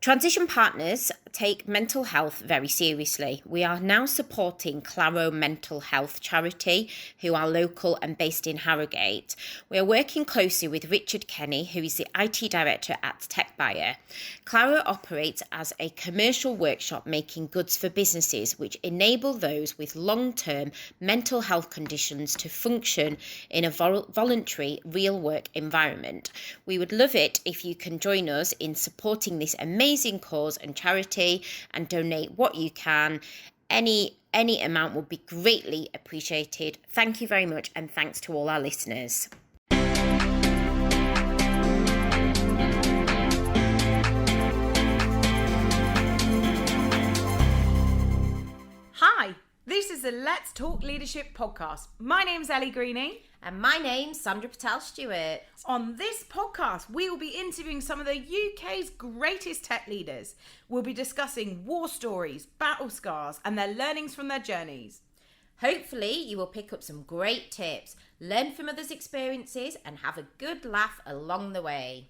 Transition partners take mental health very seriously. We are now supporting Claro Mental Health Charity, who are local and based in Harrogate. We are working closely with Richard Kenny, who is the IT director at TechBuyer. Claro operates as a commercial workshop making goods for businesses which enable those with long-term mental health conditions to function in a voluntary real work environment. We would love it if you can join us in supporting this amazing cause and charity and donate what you can. Any amount would be greatly appreciated. Thank you very much, and thanks to all our listeners. Hi, this is the Let's Talk Leadership podcast. My name's Elly Greening. And my name's Sandra Stewart. On this podcast, we will be interviewing some of the UK's greatest tech leaders. We'll be discussing war stories, battle scars, and their learnings from their journeys. Hopefully, you will pick up some great tips, learn from others' experiences, and have a good laugh along the way.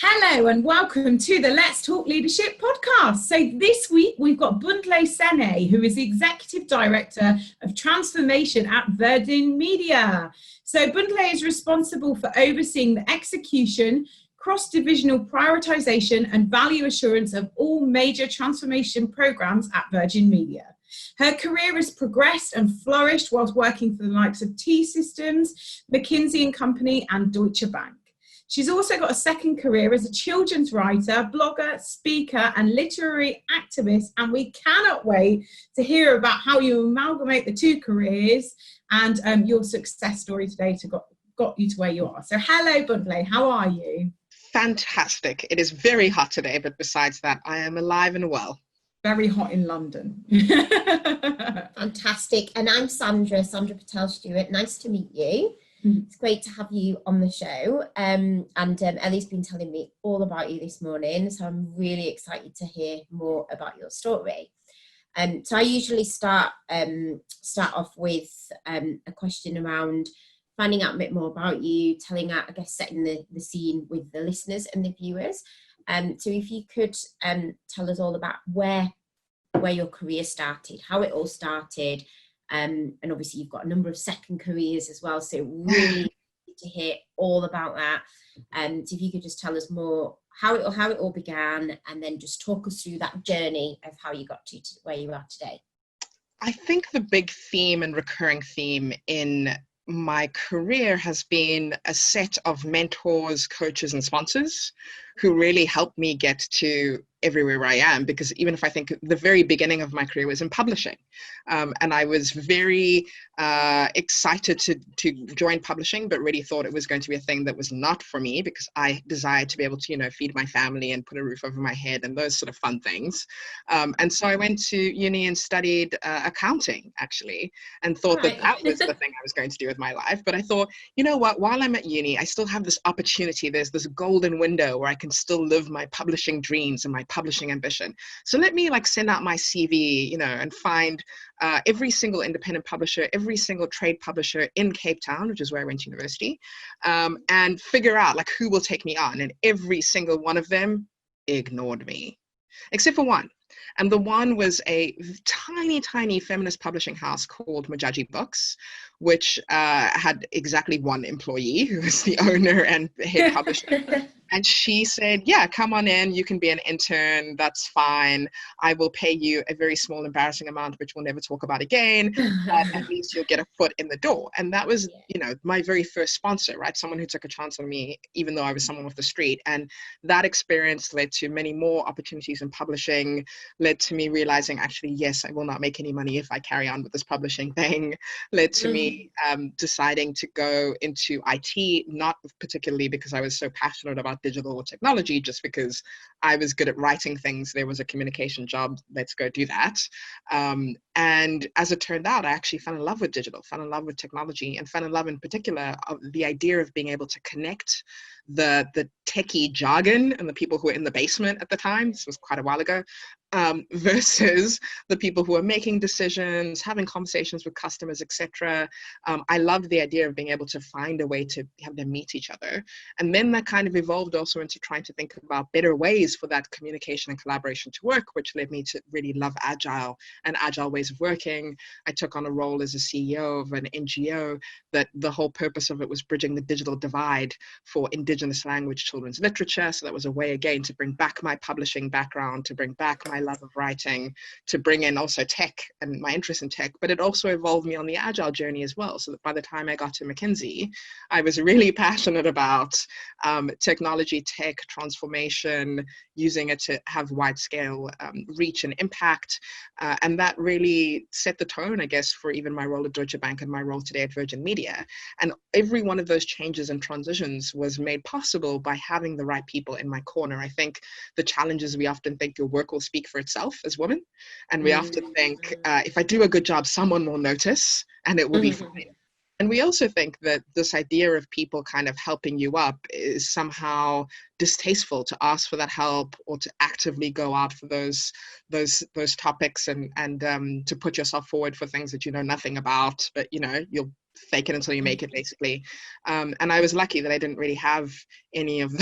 Hello and welcome to the Let's Talk Leadership podcast. So this week we've got Bontle Senne, who is the Executive Director of Transformation at Virgin Media. So Bontle is responsible for overseeing the execution, cross-divisional prioritisation and value assurance of all major transformation programmes at Virgin Media. Her career has progressed and flourished whilst working for the likes of T-Systems, McKinsey & Company and Deutsche Bank. She's also got a second career as a children's writer, blogger, speaker, and literary activist. And we cannot wait to hear about how you amalgamate the two careers and your success story today to got you to where you are. So hello, Bontle, how are you? Fantastic. It is very hot today, but besides that, I am alive and well. Very hot in London. Fantastic. And I'm Sandra Stewart. Nice to meet you. It's great to have you on the show. Elly's been telling me all about you this morning, so I'm really excited to hear more about your story. So I usually start off with a question around finding out a bit more about you, setting the scene with the listeners and the viewers. So if you could tell us all about where your career started, how it all started. And obviously you've got a number of second careers as well, so really need to hear all about that. So if you could just tell us more how it all began, and then just talk us through that journey of how you got to where you are today. I think the big theme and recurring theme in my career has been a set of mentors, coaches, and sponsors who really helped me get to everywhere I am, because even if I think the very beginning of my career was in publishing, and I was very excited to join publishing, but really thought it was going to be a thing that was not for me, because I desired to be able to, feed my family and put a roof over my head and those sort of fun things. And so I went to uni and studied accounting, actually, and thought that was the thing I was going to do with my life. But I thought, you know what, while I'm at uni, I still have this opportunity. There's this golden window where I can still live my publishing dreams and my publishing ambition. So let me send out my CV, and find every single independent publisher, every single trade publisher in Cape Town, which is where I went to university, and figure out who will take me on. And every single one of them ignored me, except for one. And the one was a tiny feminist publishing house called Majaji Books, which had exactly one employee who was the owner and head publisher. And she said, yeah, come on in. You can be an intern. That's fine. I will pay you a very small, embarrassing amount, which we'll never talk about again. But at least you'll get a foot in the door. And that was, my very first sponsor, right? Someone who took a chance on me, even though I was someone off the street. And that experience led to many more opportunities in publishing, led to me realizing, actually, yes, I will not make any money if I carry on with this publishing thing, led to me deciding to go into IT, not particularly because I was so passionate about digital technology, just because I was good at writing things. There was a communication job. Let's go do that. And as it turned out, I actually fell in love with digital, fell in love with technology, and fell in love in particular of the idea of being able to connect the techie jargon and the people who were in the basement at the time. This was quite a while ago. Versus the people who are making decisions, having conversations with customers, etc. I loved the idea of being able to find a way to have them meet each other. And then that kind of evolved also into trying to think about better ways for that communication and collaboration to work, which led me to really love agile and agile ways of working. I took on a role as a CEO of an NGO that the whole purpose of it was bridging the digital divide for Indigenous language children's literature. So that was a way, again, to bring back my publishing background, to bring back my love of writing, to bring in also tech and my interest in tech, but it also evolved me on the agile journey as well. So that by the time I got to McKinsey, I was really passionate about technology, tech, transformation, using it to have wide scale reach and impact. And that really set the tone, I guess, for even my role at Deutsche Bank and my role today at Virgin Media. And every one of those changes and transitions was made possible by having the right people in my corner. I think the challenge is we often think your work will speak for itself as women. And we often think, if I do a good job, someone will notice and it will be fine. And we also think that this idea of people kind of helping you up is somehow distasteful, to ask for that help or to actively go out for those topics and to put yourself forward for things that you know nothing about, but you'll fake it until you make it, basically. And I was lucky that I didn't really have any of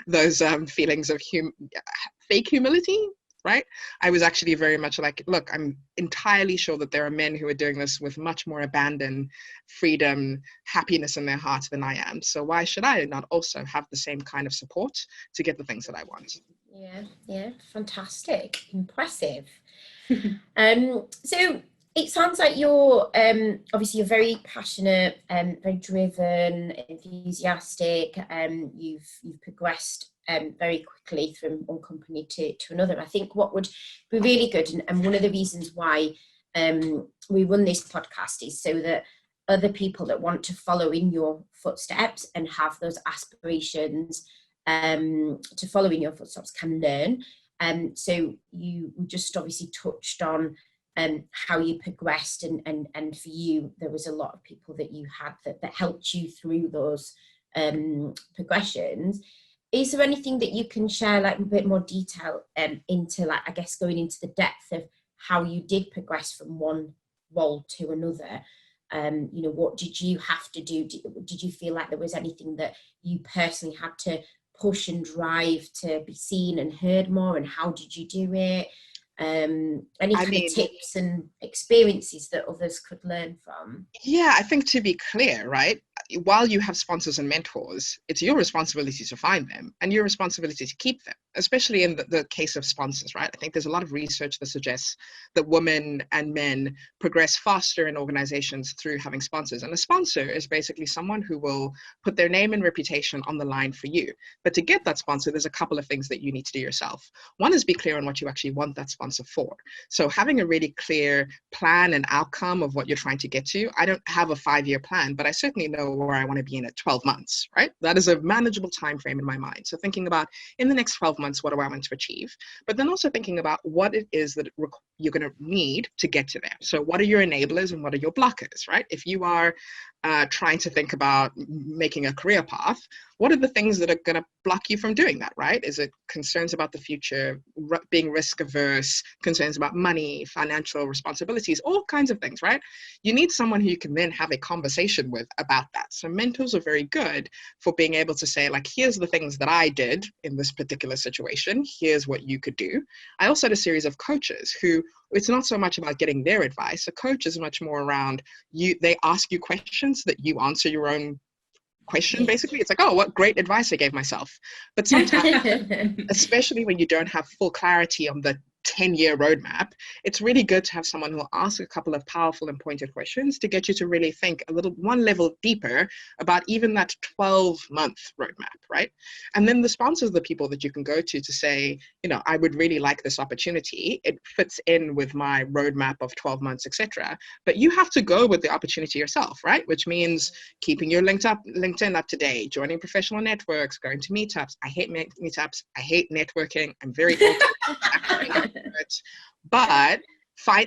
those feelings of fake humility. Right? I was actually very much like, look, I'm entirely sure that there are men who are doing this with much more abandon, freedom, happiness in their hearts than I am. So why should I not also have the same kind of support to get the things that I want? Yeah, fantastic, impressive. So it sounds like you're obviously you're very passionate, very driven, enthusiastic. You've progressed very quickly from one company to another. I think what would be really good, and one of the reasons why we run this podcast is so that other people that want to follow in your footsteps and have those aspirations to follow in your footsteps can learn. So you just obviously touched on how you progressed, and for you there was a lot of people that you had that helped you through those progressions. Is there anything that you can share, like a bit more detail into, like, I guess, going into the depth of how you did progress from one role to another? What did you have to do? Did you feel like there was anything that you personally had to push and drive to be seen and heard more, and how did you do it? Any kind of tips and experiences that others could learn from? Yeah, I think, to be clear, right, while you have sponsors and mentors, it's your responsibility to find them and your responsibility to keep them, especially in the case of sponsors, right? I think there's a lot of research that suggests that women and men progress faster in organizations through having sponsors. And a sponsor is basically someone who will put their name and reputation on the line for you. But to get that sponsor, there's a couple of things that you need to do yourself. One is be clear on what you actually want that sponsor for. So having a really clear plan and outcome of what you're trying to get to. I don't have a 5-year plan, but I certainly know where I want to be in 12 months, right? That is a manageable time frame in my mind. So thinking about, in the next 12 months, what do I want to achieve? But then also thinking about what it is that you're going to need to get to there. So what are your enablers and what are your blockers, right? If you are trying to think about making a career path, what are the things that are going to block you from doing that, right? Is it concerns about the future, being risk averse, concerns about money, financial responsibilities, all kinds of things, right? You need someone who you can then have a conversation with about that. So mentors are very good for being able to say, like, here's the things that I did in this particular situation. Here's what you could do. I also had a series of coaches who, it's not so much about getting their advice. A coach is much more around you. They ask you questions that you answer your own question, basically. It's like, oh, what great advice I gave myself. But sometimes, especially when you don't have full clarity on the 10-year roadmap. It's really good to have someone who will ask a couple of powerful and pointed questions to get you to really think one level deeper about even that 12-month roadmap, right? And then the sponsors are the people that you can go to say, I would really like this opportunity. It fits in with my roadmap of 12 months, etc. But you have to go with the opportunity yourself, right? Which means keeping your LinkedIn up to date, joining professional networks, going to meetups. I hate meetups. I hate networking. I'm very but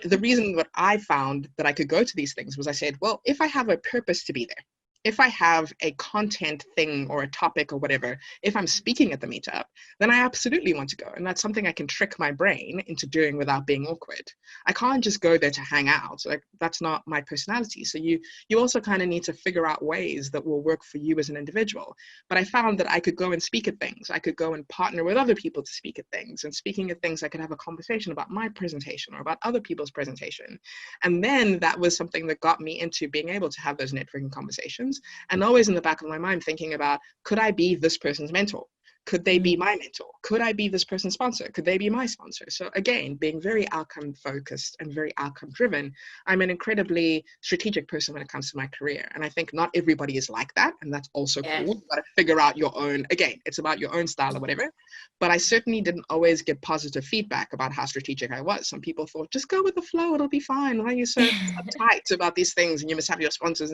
the reason that I found that I could go to these things was I said, well, if I have a purpose to be there, if I have a content thing or a topic or whatever, if I'm speaking at the meetup, then I absolutely want to go. And that's something I can trick my brain into doing without being awkward. I can't just go there to hang out. Like, that's not my personality. So you also kind of need to figure out ways that will work for you as an individual. But I found that I could go and speak at things. I could go and partner with other people to speak at things. And speaking at things, I could have a conversation about my presentation or about other people's presentation. And then that was something that got me into being able to have those networking conversations. And always in the back of my mind thinking about, could I be this person's mentor? Could they be my mentor? Could I be this person's sponsor? Could they be my sponsor? So again, being very outcome focused and very outcome driven, I'm an incredibly strategic person when it comes to my career. And I think not everybody is like that. And that's also cool. You've got to figure out your own, again, it's about your own style or whatever. But I certainly didn't always get positive feedback about how strategic I was. Some people thought, just go with the flow, it'll be fine. Why are you so uptight about these things and you must have your sponsors?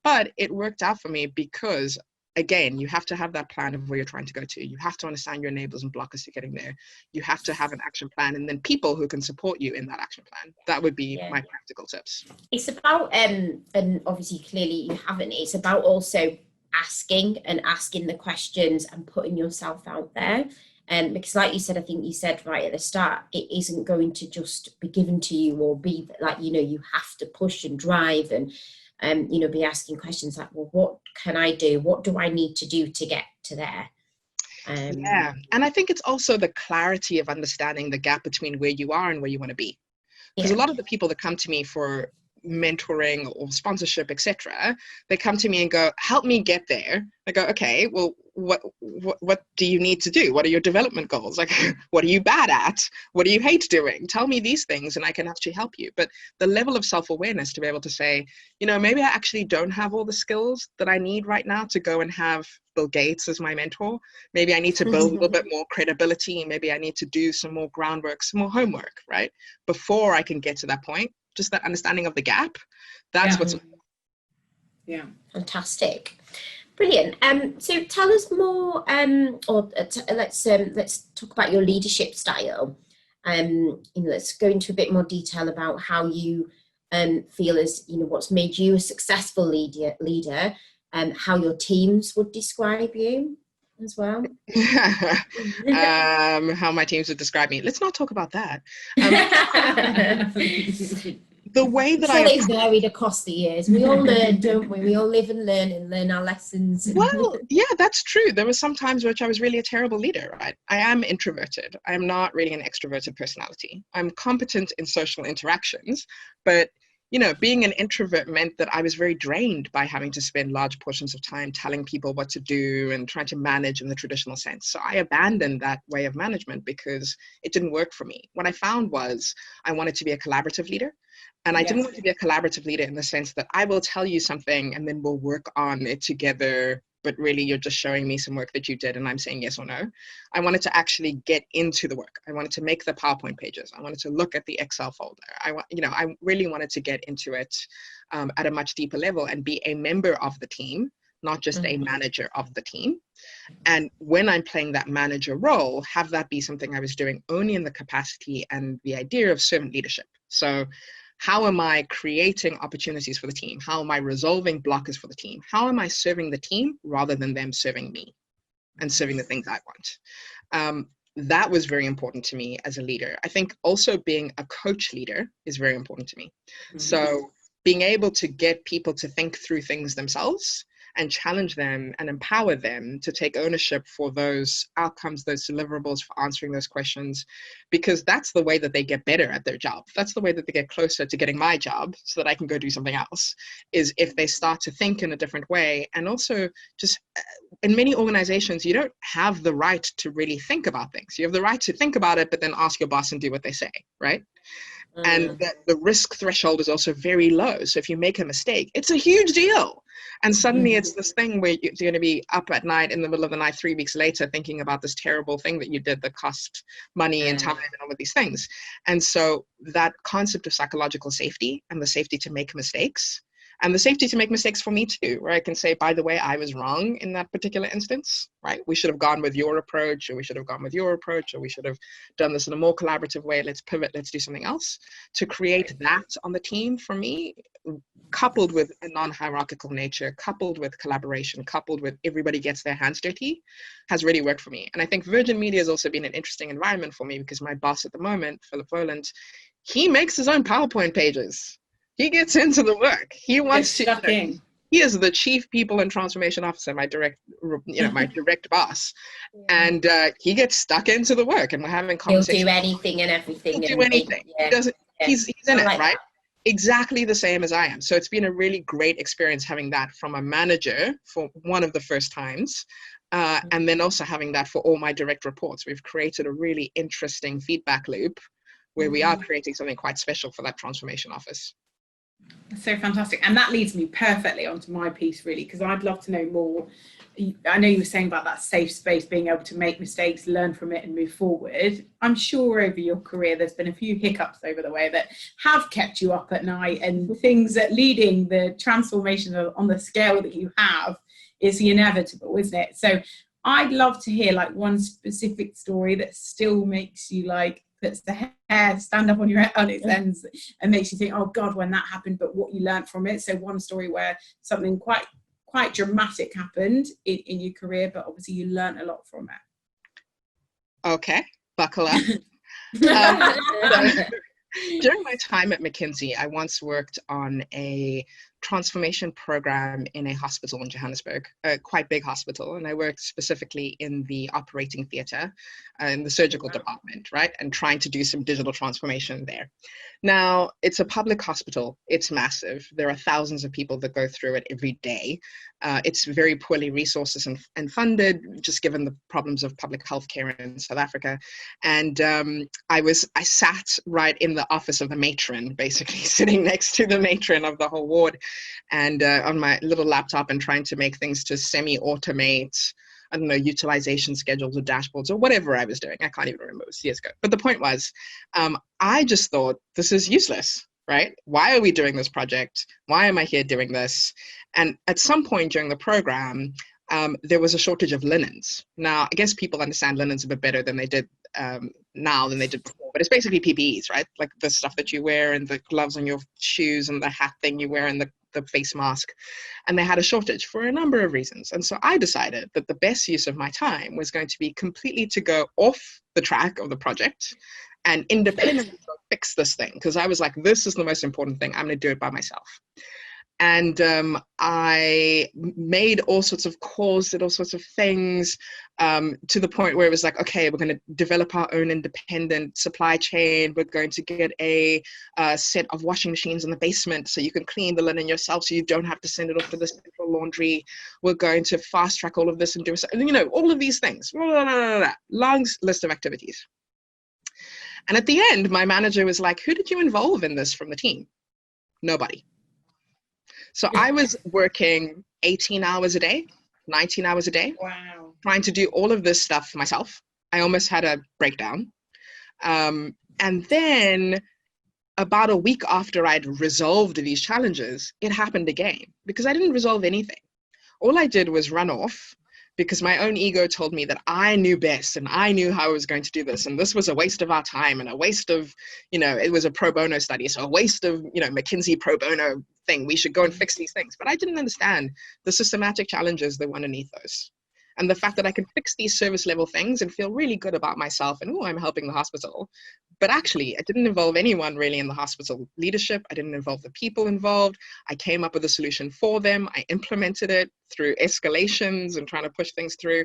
But it worked out for me because, again, you have to have that plan of where you're trying to go to. You have to understand your enablers and blockers to getting there. You have to have an action plan and then people who can support you in that action plan. That would be my practical tips. It's about, and obviously clearly you haven't, it's about also asking the questions and putting yourself out there. Because like you said, I think you said right at the start, it isn't going to just be given to you or be like, you have to push and drive and be asking questions like, well, what can I do? What do I need to do to get to there? And I think it's also the clarity of understanding the gap between where you are and where you want to be. Because a lot of the people that come to me for mentoring or sponsorship, etc., they come to me and go, help me get there. I go, okay, well, what do you need to do? What are your development goals? Like, what are you bad at? What do you hate doing? Tell me these things and I can actually help you. But the level of self-awareness to be able to say, maybe I actually don't have all the skills that I need right now to go and have Bill Gates as my mentor. Maybe I need to build a little bit more credibility. Maybe I need to do some more groundwork, some more homework, right? Before I can get to that point. Just that understanding of the gap. That's what's important. Yeah. Fantastic. Brilliant. So tell us more, let's talk about your leadership style. Let's go into a bit more detail about how you feel as what's made you a successful leader, and how your teams would describe you as well. How my teams would describe me. Let's not talk about that. The way that they've varied across the years. We all learn, don't we? We all live and learn our lessons. Well, yeah, that's true. There were some times which I was really a terrible leader, right? I am introverted. I'm not really an extroverted personality. I'm competent in social interactions, but being an introvert meant that I was very drained by having to spend large portions of time telling people what to do and trying to manage in the traditional sense. So I abandoned that way of management because it didn't work for me. What I found was I wanted to be a collaborative leader. And I didn't want to be a collaborative leader in the sense that I will tell you something and then we'll work on it together, but really you're just showing me some work that you did and I'm saying yes or no. I wanted to actually get into the work. I wanted to make the PowerPoint pages. I wanted to look at the Excel folder. I really wanted to get into it at a much deeper level and be a member of the team, not just a manager of the team. And when I'm playing that manager role, have that be something I was doing only in the capacity and the idea of servant leadership. So how am I creating opportunities for the team? How am I resolving blockers for the team? How am I serving the team rather than them serving me and serving the things I want? That was very important to me as a leader. I think also being a coach leader is very important to me. So being able to get people to think through things themselves and challenge them and empower them to take ownership for those outcomes, those deliverables, for answering those questions, because that's the way that they get better at their job. That's the way that they get closer to getting my job so that I can go do something else, is if they start to think in a different way. And also, just in many organizations, you don't have the right to really think about things. You have the right to think about it, but then ask your boss and do what they say, right? And the risk threshold is also very low. So if you make a mistake, it's a huge deal. And suddenly it's this thing where you're going to be up at night in the middle of the night 3 weeks later thinking about this terrible thing that you did that cost money and time and all of these things. And so that concept of psychological safety and the safety to make mistakes, and the safety to make mistakes for me too, where I can say, by the way, I was wrong in that particular instance, right? We should have gone with your approach, or we should have gone with your approach, or we should have done this in a more collaborative way. Let's pivot, let's do something else. To create that on the team, for me, coupled with a non-hierarchical nature, coupled with collaboration, coupled with everybody gets their hands dirty, has really worked for me. And I think Virgin Media has also been an interesting environment for me, because my boss at the moment, Philip Voland, he makes his own PowerPoint pages. He gets into the work. He wants to. He is the chief people and transformation officer, my direct boss, and he gets stuck into the work. And we're having conversations. He'll do anything and everything. He'll do anything. He doesn't. Yeah. He's in it, right? Exactly the same as I am. So it's been a really great experience having that from a manager for one of the first times, and then also having that for all my direct reports. We've created a really interesting feedback loop where we are creating something quite special for that transformation office. So fantastic. And that leads me perfectly onto my piece, really, because I'd love to know more. I know you were saying about that safe space, being able to make mistakes, learn from it and move forward. I'm sure over your career there's been a few hiccups over the way that have kept you up at night, and things that leading the transformation on the scale that you have is inevitable, isn't it? So I'd love to hear like one specific story that still makes you like, puts the hair stand up on its ends and makes you think, oh God, when that happened, but what you learned from it. So one story where something quite dramatic happened in your career, but obviously you learned a lot from it. Okay, buckle up. During my time at McKinsey, I once worked on a transformation program in a hospital in Johannesburg, a quite big hospital, and I worked specifically in the operating theatre, in the surgical department, right, and trying to do some digital transformation there. Now, it's a public hospital. It's massive. There are thousands of people that go through it every day. It's very poorly resourced and funded, just given the problems of public healthcare in South Africa. And I sat right in the office of the matron, basically sitting next to the matron of the whole ward, and on my little laptop, and trying to make things to semi-automate, I don't know, utilization schedules or dashboards or whatever I was doing. I can't even remember, it was years ago. But the point was, I just thought, this is useless, right? Why are we doing this project? Why am I here doing this? And at some point during the program, there was a shortage of linens. Now, I guess people understand linens a bit better than they did now than they did before, but it's basically PPEs, right? Like the stuff that you wear and the gloves on your shoes and the hat thing you wear and the face mask. And they had a shortage for a number of reasons. And so I decided that the best use of my time was going to be completely to go off the track of the project and independently fix this thing. Because I was like, this is the most important thing. I'm going to do it by myself. And I made all sorts of calls, did all sorts of things, to the point where it was like, okay, we're going to develop our own independent supply chain. We're going to get a set of washing machines in the basement so you can clean the linen yourself, so you don't have to send it off to the central laundry. We're going to fast track all of this and do, you know, all of these things. Long list of activities. And at the end, my manager was like, who did you involve in this from the team? Nobody. So I was working 18 hours a day, 19 hours a day, Wow, trying to do all of this stuff myself. I almost had a breakdown. And then about a week after I'd resolved these challenges, it happened again, because I didn't resolve anything. All I did was run off, because my own ego told me that I knew best and I knew how I was going to do this. And this was a waste of our time and a waste of, you know, it was a pro bono study. So a waste of, you know, McKinsey pro bono thing. We should go and fix these things. But I didn't understand the systematic challenges that were underneath those. And the fact that I can fix these service level things and feel really good about myself and, oh, I'm helping the hospital. But actually, I didn't involve anyone really in the hospital leadership. I didn't involve the people involved. I came up with a solution for them. I implemented it through escalations and trying to push things through.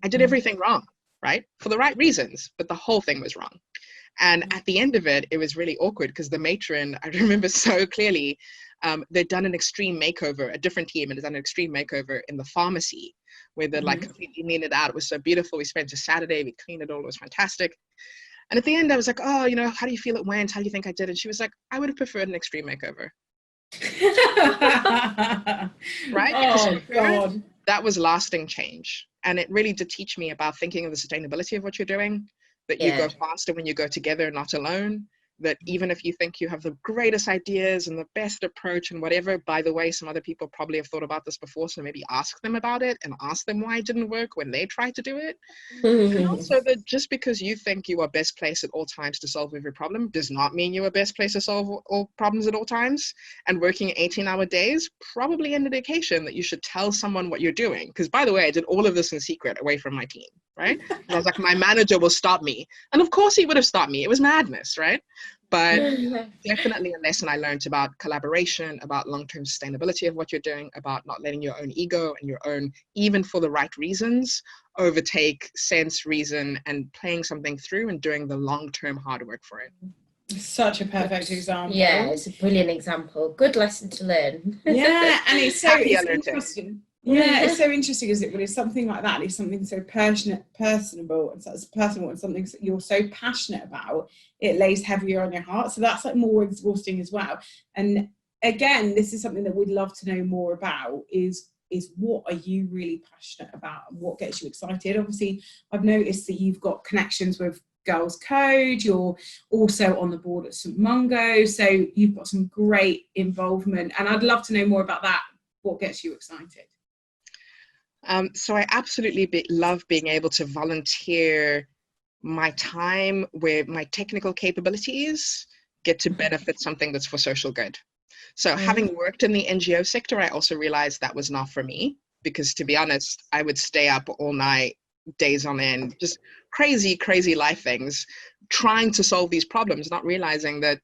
I did everything wrong, right? For the right reasons, but the whole thing was wrong. And at the end of it, it was really awkward because the matron, I remember so clearly, they'd done an extreme makeover, a different team had done an extreme makeover in the pharmacy where they'd like completely cleaned it out. It was so beautiful. We spent a Saturday, we cleaned it all. It was fantastic. And at the end, I was like, oh, how do you feel it went? How do you think I did? And she was like, I would have preferred an extreme makeover. Right? Oh, God. That was lasting change. And it really did teach me about thinking of the sustainability of what you're doing, that you go faster when you go together, not alone. That even if you think you have the greatest ideas and the best approach and whatever, by the way, some other people probably have thought about this before, so maybe ask them about it and ask them why it didn't work when they tried to do it. And also that just because you think you are best placed at all times to solve every problem does not mean you are best placed to solve all problems at all times. And working 18-hour days, probably an indication that you should tell someone what you're doing. Because by the way, I did all of this in secret away from my team, right? And I was like, my manager will stop me. And of course he would have stopped me. It was madness, right? But definitely a lesson I learned about collaboration, about long-term sustainability of what you're doing, about not letting your own ego and your own, even for the right reasons, overtake sense, reason, and playing something through and doing the long-term hard work for it. Such a perfect example. Yeah, it's a brilliant example. Good lesson to learn. Yeah, and it's so interesting. Yeah, it's so interesting, isn't it? When it's something like that, it's something so personable, and so it's personal, and something that you're so passionate about, it lays heavier on your heart. So that's like more exhausting as well. And again, this is something that we'd love to know more about is what are you really passionate about and what gets you excited? Obviously, I've noticed that you've got connections with Girls Code, you're also on the board at St Mungo, so you've got some great involvement, and I'd love to know more about that. What gets you excited? So I absolutely love being able to volunteer my time where my technical capabilities get to benefit something that's for social good. So having worked in the NGO sector, I also realized that was not for me, because to be honest, I would stay up all night, days on end, just crazy life things, trying to solve these problems, not realizing that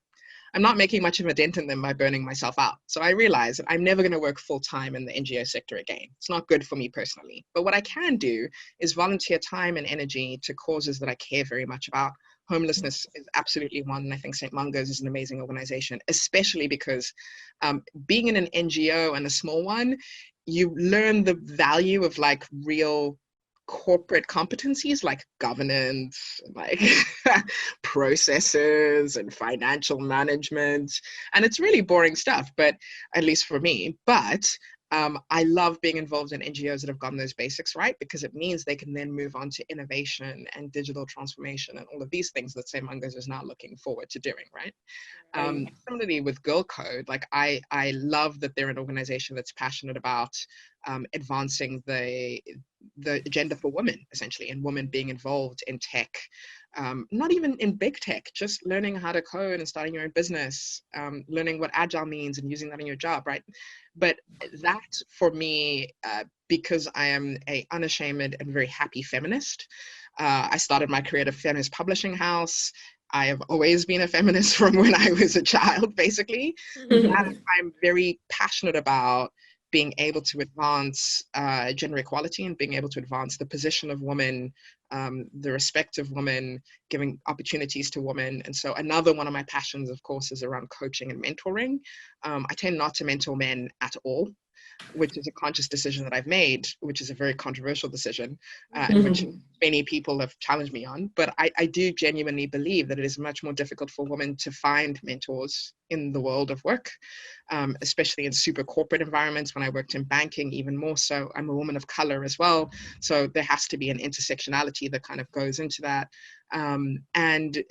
I'm not making much of a dent in them by burning myself out. So I realized that I'm never going to work full time in the NGO sector again. It's not good for me personally. But what I can do is volunteer time and energy to causes that I care very much about. Homelessness is absolutely one. And I think St. Mungo's is an amazing organization, especially because being in an NGO and a small one, you learn the value of like real corporate competencies like governance, like processes and financial management. And it's really boring stuff, but at least for me. But I love being involved in NGOs that have gotten those basics right, because it means they can then move on to innovation and digital transformation and all of these things that St. Mungo's is now looking forward to doing, right? Similarly with Girl Code, like I love that they're an organization that's passionate about advancing the agenda for women, essentially, and women being involved in tech, not even in big tech, just learning how to code and starting your own business, learning what agile means and using that in your job, right? But that for me, because I am a unashamed and very happy feminist, I started my career at a feminist publishing house. I have always been a feminist from when I was a child, basically. And I'm very passionate about being able to advance gender equality and being able to advance the position of women, the respect of women, giving opportunities to women. And so another one of my passions, of course, is around coaching and mentoring. I tend not to mentor men at all, which is a conscious decision that I've made, which is a very controversial decision, and which many people have challenged me on. But I do genuinely believe that it is much more difficult for women to find mentors in the world of work, especially in super corporate environments. When I worked in banking, even more so. I'm a woman of color as well, so there has to be an intersectionality that kind of goes into that. And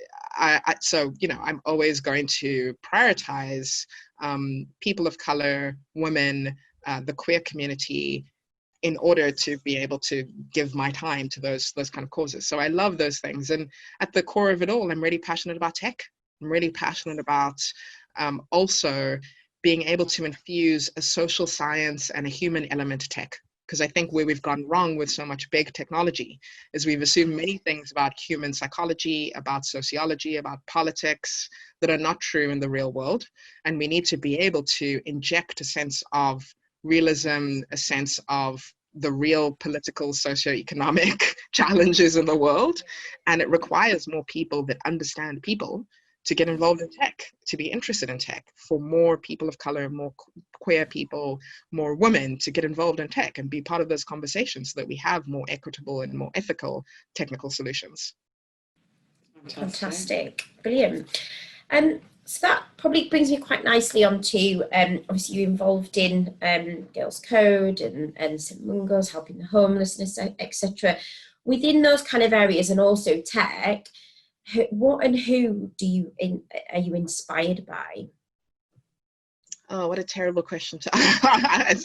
so, you know, I'm always going to prioritize people of color, women, the queer community, in order to be able to give my time to those kind of causes. So I love those things. And at the core of it all, I'm really passionate about tech. I'm really passionate about also being able to infuse a social science and a human element to tech. Because I think where we've gone wrong with so much big technology is we've assumed many things about human psychology, about sociology, about politics that are not true in the real world. And we need to be able to inject a sense of realism, a sense of the real political, socioeconomic challenges in the world. And it requires more people that understand people to get involved in tech, to be interested in tech, for more people of color, more queer people, more women to get involved in tech and be part of those conversations so that we have more equitable and more ethical technical solutions. Fantastic. Brilliant. So that probably brings me quite nicely onto, obviously you're involved in Girls Code and St Mungo's, helping the homelessness, etc. Within those kind of areas and also tech, what and who are you inspired by? Oh, what a terrible question to ask.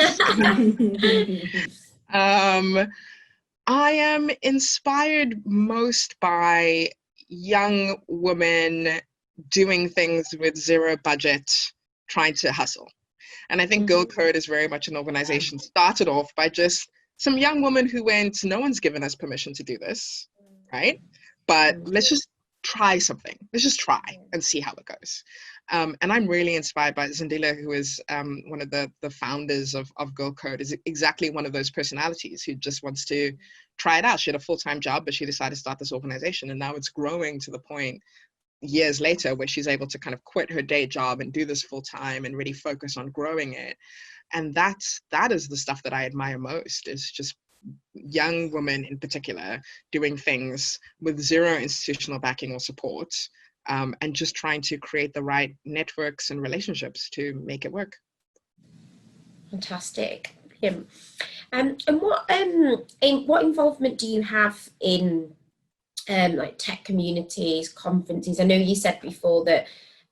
I am inspired most by young women doing things with zero budget, trying to hustle. And I think Girl Code is very much an organization started off by just some young woman who went, no one's given us permission to do this, right? But let's just try something. Let's just try and see how it goes. And I'm really inspired by Zindile, who is one of the founders of Girl Code, is exactly one of those personalities who just wants to try it out. She had a full-time job, but she decided to start this organization, and now it's growing to the point years later where she's able to kind of quit her day job and do this full-time and really focus on growing it. And that is the stuff that I admire most, is just young women in particular doing things with zero institutional backing or support, and just trying to create the right networks and relationships to make it work. Fantastic. Brilliant. And what involvement do you have in like tech communities, conferences? I know you said before that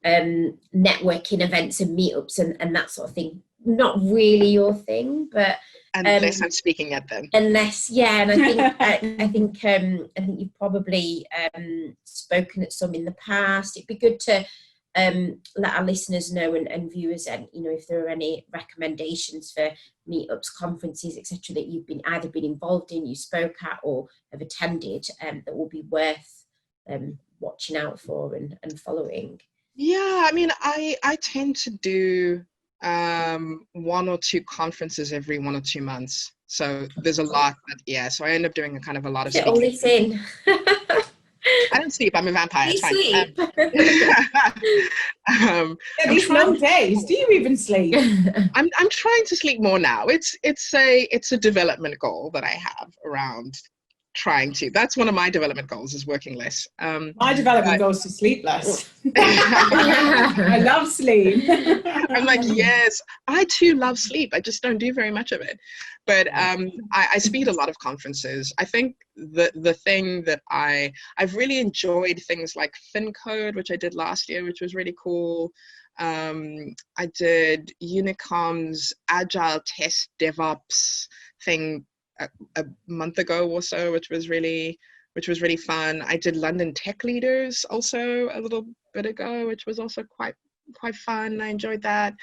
networking events and meetups and that sort of thing, not really your thing, but unless I'm speaking at them. Unless, yeah, and I think you've probably spoken at some in the past. It'd be good to let our listeners know and viewers, and if there are any recommendations for meetups, conferences, etc., that you've either been involved in, you spoke at, or have attended, that will be worth watching out for and following. Yeah, I mean, I tend to do one or two conferences every 1 or 2 months. So there's a lot, so I end up doing a lot of Get all this in. I don't sleep. I'm a vampire. It's fine. These long days. Do you even sleep? I'm trying to sleep more now. It's a development goal that I have around trying to. That's one of my development goals, is working less. My development goal is to sleep less. I love sleep. I'm like, yes, I too love sleep. I just don't do very much of it. But I speak at a lot of conferences. I think the thing that I've really enjoyed things like FinCode, which I did last year, which was really cool. I did Unicom's Agile Test DevOps thing a month ago or so, which was really fun. I did London Tech Leaders also a little bit ago, which was also quite fun. I enjoyed that.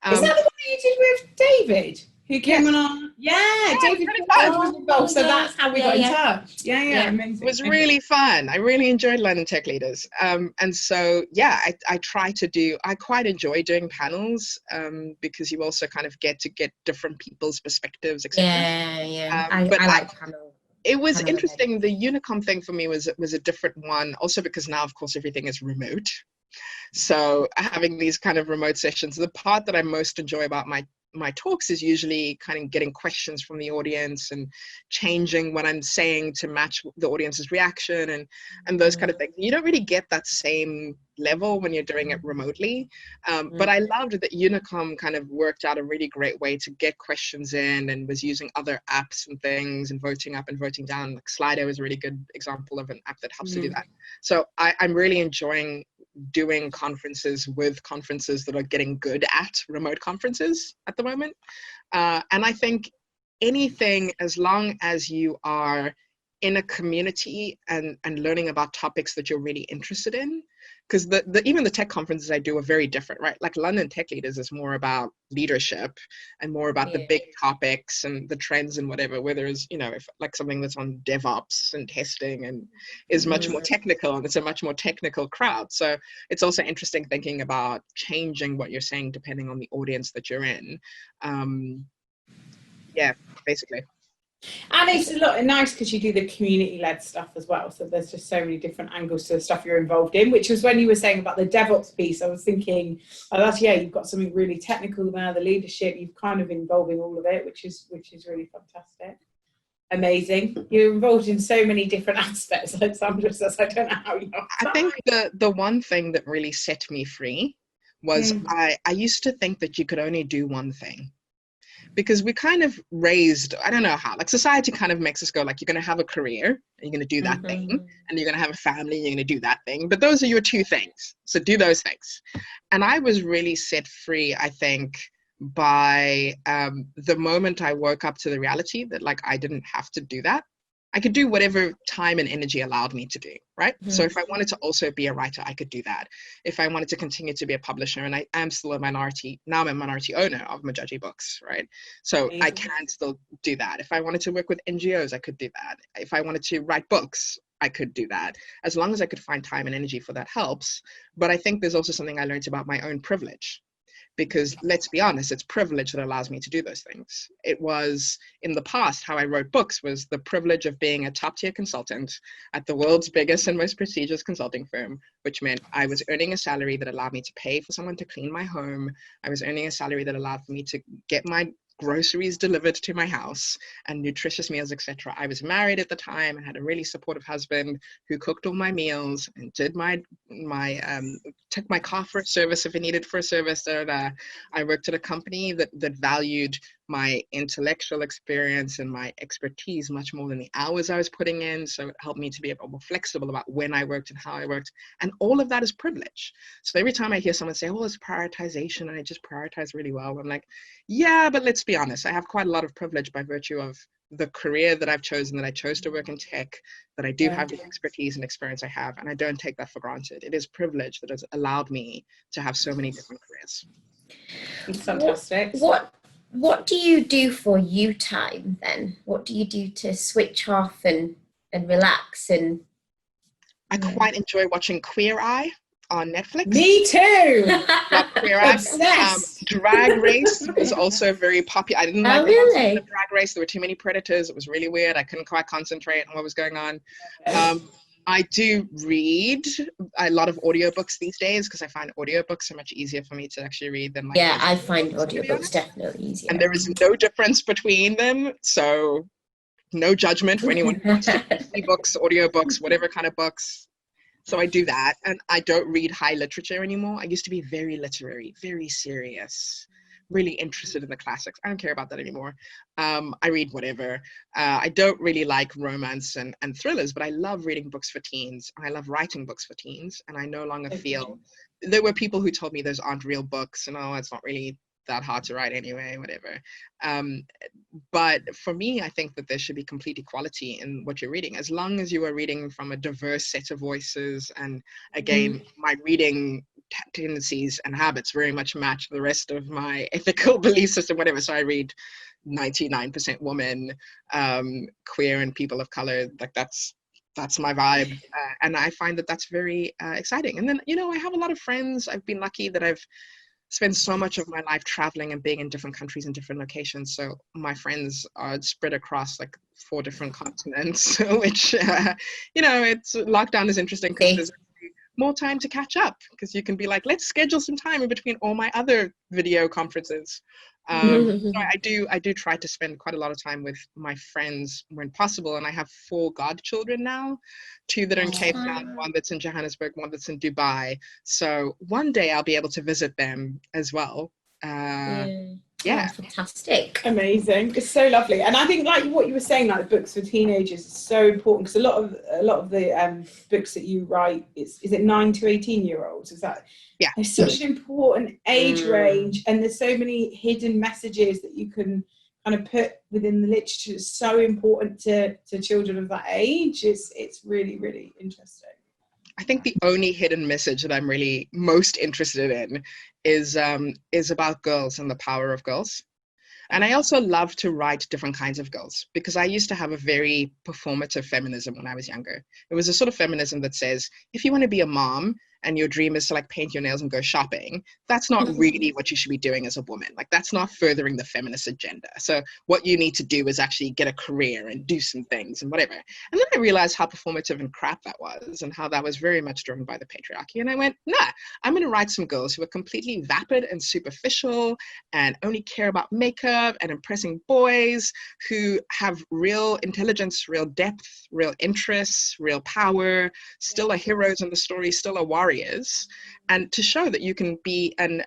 Is that the one you did with David, who came on? Yeah, David was involved, so that's how we got in touch. Yeah, amazing. It was really fun. I really enjoyed London Tech Leaders. And so, I quite enjoy doing panels, because you also kind of get different people's perspectives, etc. I like panels. It was interesting. The Unicom thing for me was a different one, also because now, of course, everything is remote. So having these kind of remote sessions, the part that I most enjoy about my talks is usually kind of getting questions from the audience and changing what I'm saying to match the audience's reaction and those kind of things. You don't really get that same level when you're doing it remotely. But I loved that Unicom kind of worked out a really great way to get questions in, and was using other apps and things and voting up and voting down. Like Slido is a really good example of an app that helps to do that. So I'm really enjoying doing conferences with conferences that are getting good at remote conferences at the moment. And I think anything, as long as you are in a community and learning about topics that you're really interested in. Because even the tech conferences I do are very different, right? Like London Tech Leaders is more about leadership and more about the big topics and the trends and whatever, where there's, if like something that's on DevOps and testing and is much more technical, and it's a much more technical crowd. So it's also interesting thinking about changing what you're saying depending on the audience that you're in. Yeah, basically. And it's a lot nice because you do the community-led stuff as well. So there's just so many different angles to the stuff you're involved in, which was when you were saying about the DevOps piece, I was thinking, you've got something really technical now, the leadership, you've kind of involving all of it, which is really fantastic. Amazing. You're involved in so many different aspects, like Sandra says, I don't know how you have time. I think the one thing that really set me free was I used to think that you could only do one thing. Because we kind of raised, I don't know how, like society kind of makes us go like, you're going to have a career, and you're going to do that thing, and you're going to have a family, and you're going to do that thing. But those are your two things. So do those things. And I was really set free, I think, by the moment I woke up to the reality that like I didn't have to do that. I could do whatever time and energy allowed me to do, right? So if I wanted to also be a writer, I could do that. If I wanted to continue to be a publisher, and I am still a minority, now I'm a minority owner of Majaji Books, right? So I can still do that. If I wanted to work with NGOs, I could do that. If I wanted to write books, I could do that. As long as I could find time and energy for that helps. But I think there's also something I learned about my own privilege. Because let's be honest, it's privilege that allows me to do those things. It was in the past, how I wrote books was the privilege of being a top tier consultant at the world's biggest and most prestigious consulting firm, which meant I was earning a salary that allowed me to pay for someone to clean my home. I was earning a salary that allowed me to get my groceries delivered to my house and nutritious meals, etc. I was married at the time and had a really supportive husband who cooked all my meals and did took my car for a service if it needed for a service. I worked at a company that valued my intellectual experience and my expertise much more than the hours I was putting in. So it helped me to be more flexible about when I worked and how I worked. And all of that is privilege. So every time I hear someone say, oh, it's prioritization and I just prioritize really well, I'm like, yeah, but let's be honest. I have quite a lot of privilege by virtue of the career that I've chosen, that I chose to work in tech, that I do have the expertise and experience I have, and I don't take that for granted. It is privilege that has allowed me to have so many different careers. It's fantastic. What do you do for you time then? What do you do to switch off and relax? And I quite enjoy watching Queer Eye on Netflix. Me too. Love Queer Eye. Obsessed. Drag Race was also very popular. I didn't like the Drag Race. There were too many predators. It was really weird. I couldn't quite concentrate on what was going on. I do read a lot of audiobooks these days because I find audiobooks are much easier for me to actually read than I find audiobooks definitely easier. And there is no difference between them. So no judgment for anyone who wants to read ebooks, audiobooks, whatever kind of books. So I do that, and I don't read high literature anymore. I used to be very literary, very serious, really interested in the classics. I don't care about that anymore. I read whatever. I don't really like romance and thrillers, but I love reading books for teens, and I love writing books for teens, and I no longer feel... There were people who told me those aren't real books, and it's not really that hard to write anyway, whatever. But for me, I think that there should be complete equality in what you're reading, as long as you are reading from a diverse set of voices. And again, my reading tendencies and habits very much match the rest of my ethical belief system, whatever. So I read 99% woman, queer and people of color. Like that's my vibe. And I find that that's very exciting. And then, I have a lot of friends. I've been lucky that I've spend so much of my life traveling and being in different countries and different locations. So my friends are spread across like 4 different continents, which, it's lockdown is interesting because there's more time to catch up because you can be like, let's schedule some time in between all my other video conferences. So I do try to spend quite a lot of time with my friends when possible. And I have 4 godchildren now, 2 that are in Cape Town, 1 that's in Johannesburg, 1 that's in Dubai. So one day I'll be able to visit them as well. Yeah. Oh, fantastic. Amazing. It's so lovely. And I think like what you were saying, like books for teenagers is so important because a lot of the books that you write, is it 9 to 18-year-olds? Is that? Yeah. There's such an important age range, and there's so many hidden messages that you can kind of put within the literature is so important to children of that age. It's really, really interesting. I think the only hidden message that I'm really most interested in is about girls and the power of girls. And I also love to write different kinds of girls, because I used to have a very performative feminism when I was younger. It was a sort of feminism that says, if you want to be a mom and your dream is to like paint your nails and go shopping, that's not really what you should be doing as a woman. Like, that's not furthering the feminist agenda. So what you need to do is actually get a career and do some things and whatever. And then I realized how performative and crap that was, and how that was very much driven by the patriarchy. And I went, nah, I'm going to write some girls who are completely vapid and superficial and only care about makeup and impressing boys, who have real intelligence, real depth, real interests, real power, still are heroes in the story, still are warriors. And to show that you can be an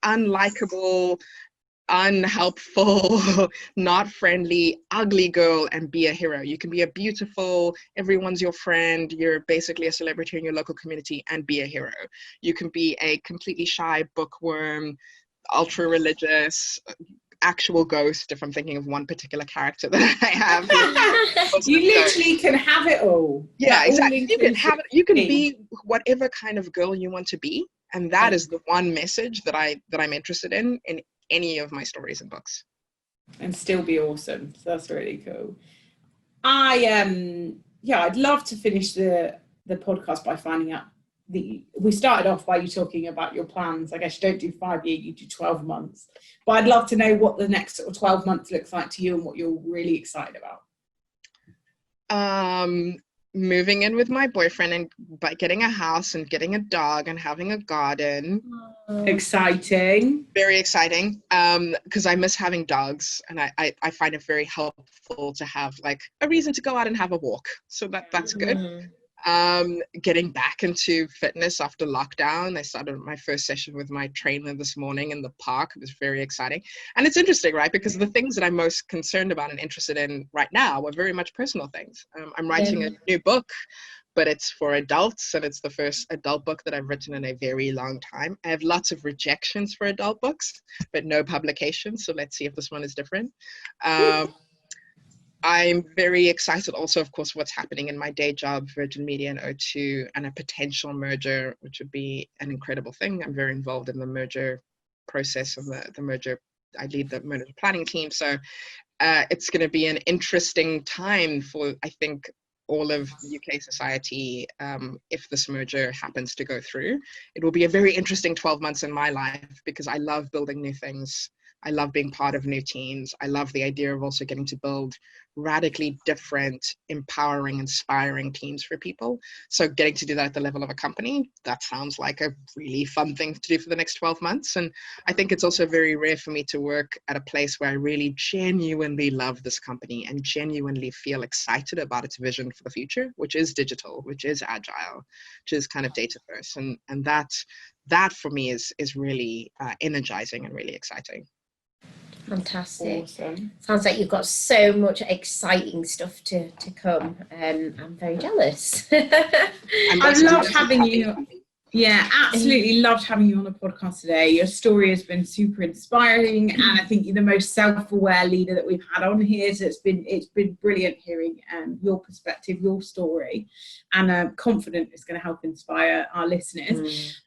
unlikable, unhelpful, not friendly, ugly girl and be a hero. You can be a beautiful, everyone's your friend, you're basically a celebrity in your local community and be a hero. You can be a completely shy bookworm, ultra religious, actual ghost, if I'm thinking of one particular character that I have. You literally can have it all. Yeah, exactly. You can have it. You can thing. be whatever kind of girl you want to be, and that is the one message that I'm interested in any of my stories and books. And still be awesome. So that's really cool. I'd love to finish the podcast by finding out. We started off by you talking about your plans. I guess you don't do 5 years, you do 12 months. But I'd love to know what the next sort of 12 months looks like to you and what you're really excited about. Moving in with my boyfriend and by getting a house and getting a dog and having a garden. Exciting. Very exciting. Because I miss having dogs, and I find it very helpful to have like a reason to go out and have a walk. So that's good. Getting back into fitness after lockdown. I started my first session with my trainer this morning in the park. It was very exciting. And it's interesting, right? Because the things that I'm most concerned about and interested in right now are very much personal things. I'm writing a new book, but it's for adults, and it's the first adult book that I've written in a very long time. I have lots of rejections for adult books, but no publications. So let's see if this one is different. I'm very excited also, of course, what's happening in my day job, Virgin Media and O2, and a potential merger, which would be an incredible thing. I'm very involved in the merger process of the merger. I lead the merger planning team. So it's going to be an interesting time for, I think, all of UK society if this merger happens to go through. It will be a very interesting 12 months in my life, because I love building new things. I love being part of new teams. I love the idea of also getting to build radically different, empowering, inspiring teams for people. So getting to do that at the level of a company, that sounds like a really fun thing to do for the next 12 months. And I think it's also very rare for me to work at a place where I really genuinely love this company and genuinely feel excited about its vision for the future, which is digital, which is agile, which is kind of data first. And that for me is really energizing and really exciting. Fantastic. Awesome. Sounds like you've got so much exciting stuff to come. I'm very jealous. I've loved having you. Yeah, absolutely loved having you on the podcast today. Your story has been super inspiring, and I think you're the most self-aware leader that we've had on here. So it's been brilliant hearing your perspective, your story, and I'm confident it's going to help inspire our listeners.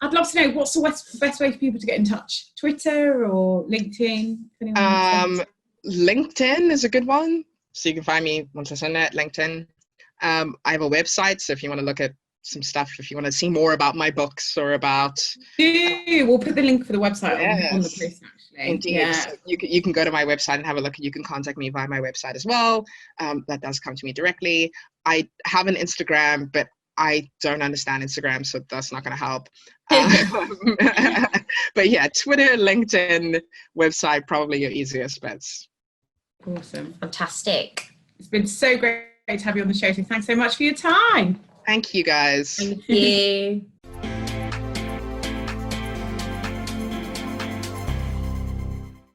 I'd love to know, what's the best way for people to get in touch? Twitter or LinkedIn? LinkedIn is a good one. So you can find me, Bontle Senne at LinkedIn. I have a website, so if you want to look at some stuff, if you want to see more about my books or about... We'll put the link for the website on the post, actually. Indeed. Yeah. So you can go to my website and have a look. You can contact me via my website as well. That does come to me directly. I have an Instagram, but I don't understand Instagram, so that's not going to help. But yeah, Twitter, LinkedIn, website, probably your easiest bets. Awesome. Fantastic. It's been so great to have you on the show. So thanks so much for your time. Thank you, guys. Thank you.